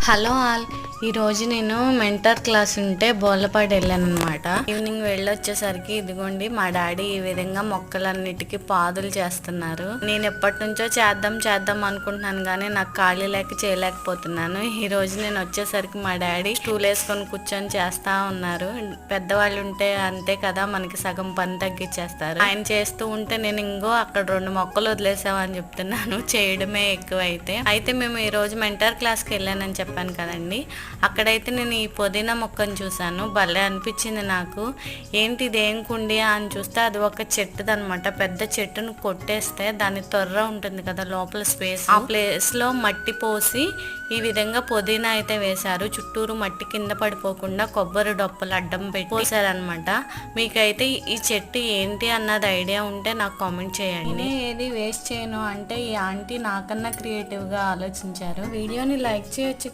Hello all, ఈరోజు నేను mentor class ఉంటే బోర్లపాడు వెళ్ళాను అనమాట. ఈవినింగ్ వెళ్ళొచ్చేసరికి ఇదిగోండి మా డాడీ ఈ విధంగా మొక్కలన్నిటికీ పాదులు చేస్తున్నారు. నేను ఎప్పటి నుంచో చేద్దాం అనుకుంటున్నాను కానీ నాకు ఖాళీ లేక చేయలేకపోతున్నాను. ఈ రోజు నేను వచ్చేసరికి మా డాడీ స్టూల్ వేసుకొని కూర్చొని చేస్తా ఉన్నారు. పెద్దవాళ్ళు ఉంటే అంతే కదా, మనకి సగం పని తగ్గించేస్తారు. ఆయన చేస్తూ ఉంటే నేను ఇంకో అక్కడ 2 మొక్కలు వదిలేసామని చెప్తున్నాను, చేయడమే ఎక్కువైతే మేము ఈ రోజు మెంటర్ క్లాస్కి వెళ్ళానని చెప్పాను కదండి. అక్కడైతే నేను ఈ పుదీనా మొక్కను చూసాను, భలే అనిపించింది నాకు. ఏంటి ఇదేం కుండి అని చూస్తే అది ఒక చెట్టుదనమాట. పెద్ద చెట్టును కొట్టేస్తే దాని తొర్ర ఉంటుంది కదా లోపల స్పేస్, ఆ ప్లేస్ లో మట్టి పోసి ఈ విధంగా పుదీనా అయితే వేశారు. చుట్టూరు మట్టి కింద పడిపోకుండా కొబ్బరి డొప్పలు అడ్డం పెట్టి పోసారనమాట. మీకైతే ఈ చెట్టు ఏంటి అన్నది ఐడియా ఉంటే నాకు కామెంట్ చేయండి. ఏది వేస్ట్ చేయను అంటే ఈ ఆంటీ నాకన్నా క్రియేటివ్ గా ఆలోచించారు. వీడియోని లైక్ చేయొచ్చు కదా.